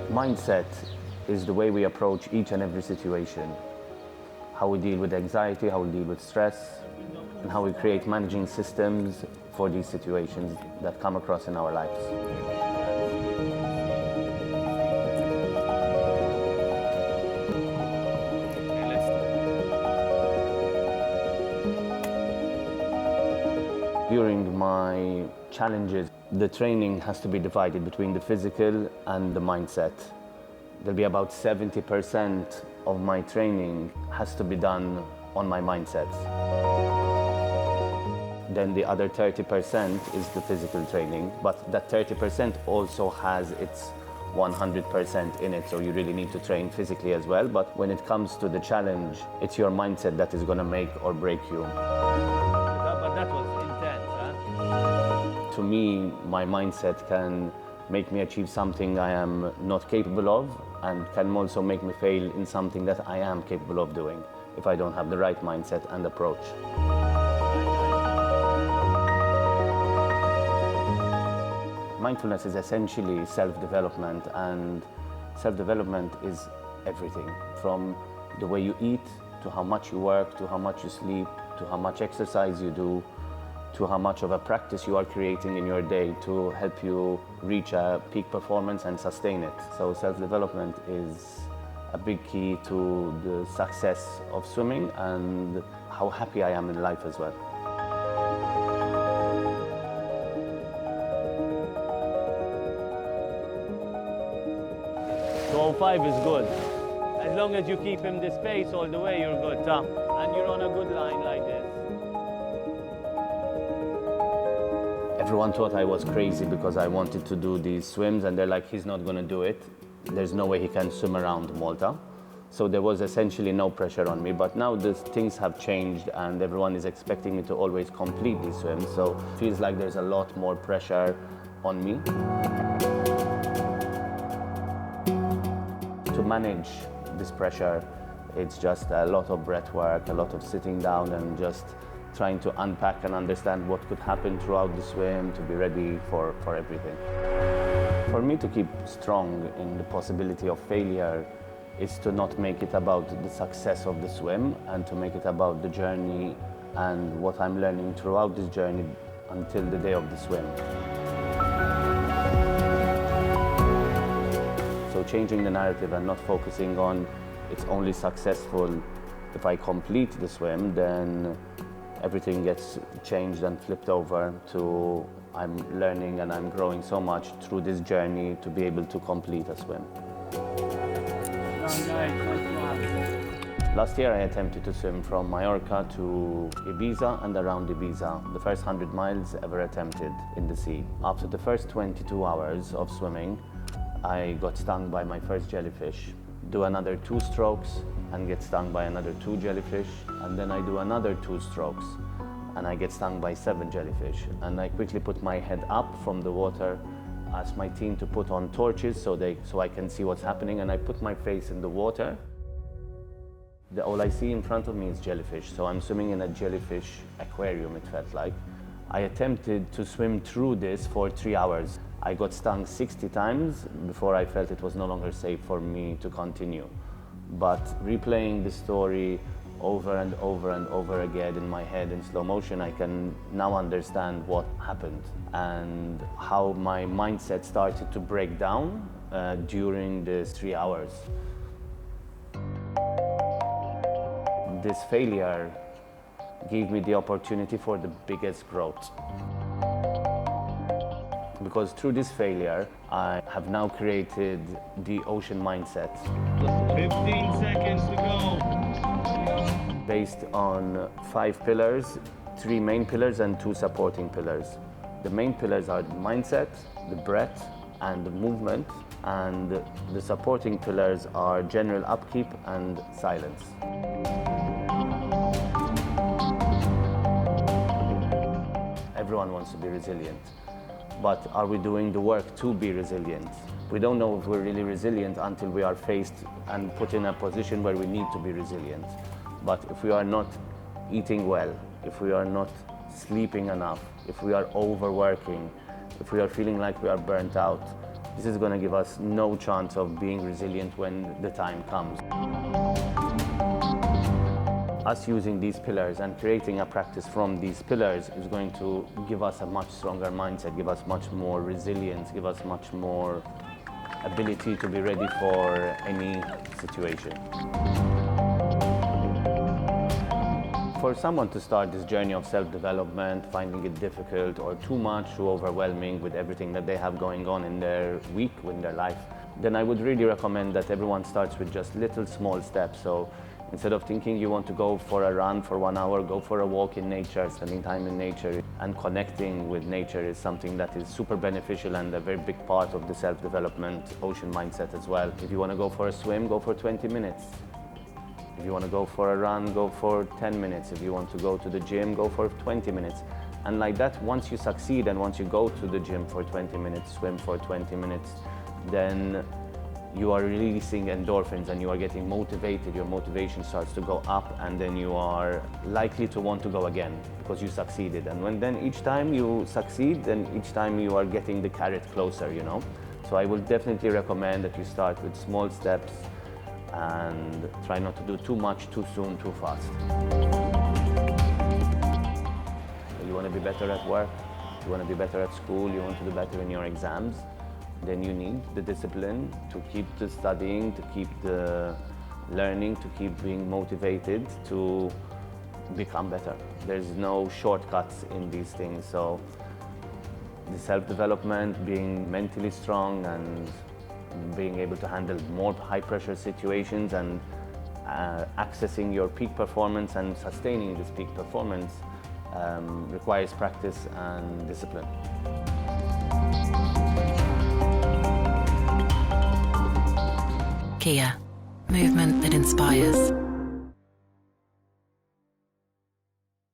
Mindset is the way we approach each and every situation. How we deal with anxiety, how we deal with stress, and how we create managing systems for these situations that come across in our lives. During my challenges, the training has to be divided between the physical and the mindset. There'll be about 70% of my training has to be done on my mindset. Then the other 30% is the physical training, but that 30% also has its 100% in it, so you really need to train physically as well. But when it comes to the challenge, it's your mindset that is going to make or break you. But that was intense, huh? To me, my mindset can make me achieve something I am not capable of, and can also make me fail in something that I am capable of doing if I don't have the right mindset and approach. Mindfulness is essentially self-development, and self-development is everything, from the way you eat, to how much you work, to how much you sleep, to how much exercise you do, to how much of a practice you are creating in your day to help you reach a peak performance and sustain it. So self-development is a big key to the success of swimming and how happy I am in life as well. 205 is good. As long as you keep him this pace all the way, you're good, Tom. And you're on a good line like this. Everyone thought I was crazy because I wanted to do these swims, and they're like, he's not going to do it. There's no way he can swim around Malta. So there was essentially no pressure on me, but now things have changed and everyone is expecting me to always complete these swims, so it feels like there's a lot more pressure on me. To manage this pressure, it's just a lot of breath work, a lot of sitting down and just trying to unpack and understand what could happen throughout the swim to be ready for everything. For me to keep strong in the possibility of failure is to not make it about the success of the swim, and to make it about the journey and what I'm learning throughout this journey until the day of the swim. So changing the narrative and not focusing on it's only successful if I complete the swim, then everything gets changed and flipped over to I'm learning and I'm growing so much through this journey to be able to complete a swim. Last year I attempted to swim from Mallorca to Ibiza and around Ibiza, the first 100 miles ever attempted in the sea. After the first 22 hours of swimming, I got stung by my first jellyfish. Do another 2 strokes and get stung by another 2 jellyfish, and then I do another 2 strokes and I get stung by 7 jellyfish. And I quickly put my head up from the water, asked my team to put on torches so I can see what's happening, and I put my face in the water. All I see in front of me is jellyfish, so I'm swimming in a jellyfish aquarium, it felt like. I attempted to swim through this for 3 hours. I got stung 60 times before I felt it was no longer safe for me to continue. But replaying the story over and over and over again in my head in slow motion, I can now understand what happened and how my mindset started to break down during these 3 hours. This failure gave me the opportunity for the biggest growth. Because through this failure, I have now created the ocean mindset. 15 seconds to go. Based on 5 pillars, 3 main pillars and 2 supporting pillars. The main pillars are the mindset, the breath, and the movement, and the supporting pillars are general upkeep and silence. Everyone wants to be resilient, but are we doing the work to be resilient? We don't know if we're really resilient until we are faced and put in a position where we need to be resilient. But if we are not eating well, if we are not sleeping enough, if we are overworking, if we are feeling like we are burnt out, this is going to give us no chance of being resilient when the time comes. Us using these pillars and creating a practice from these pillars is going to give us a much stronger mindset, give us much more resilience, give us much more ability to be ready for any situation. For someone to start this journey of self-development, finding it difficult or too much, too overwhelming with everything that they have going on in their week, in their life, then I would really recommend that everyone starts with just little small steps. So instead of thinking you want to go for a run for 1 hour, go for a walk in nature. Spending time in nature and connecting with nature is something that is super beneficial and a very big part of the self-development ocean mindset as well. If you want to go for a swim, go for 20 minutes. If you want to go for a run, go for 10 minutes. If you want to go to the gym, go for 20 minutes. And like that, once you succeed and once you go to the gym for 20 minutes, swim for 20 minutes, then you are releasing endorphins and you are getting motivated. Your motivation starts to go up, and then you are likely to want to go again because you succeeded. And when then each time you succeed, then each time you are getting the carrot closer, you know. So I would definitely recommend that you start with small steps and try not to do too much, too soon, too fast. You want to be better at work, you want to be better at school, you want to do better in your exams, then you need the discipline to keep the studying, to keep the learning, to keep being motivated to become better. There's no shortcuts in these things. So the self-development, being mentally strong and being able to handle more high-pressure situations and accessing your peak performance and sustaining this peak performance requires practice and discipline. Kia, movement that inspires.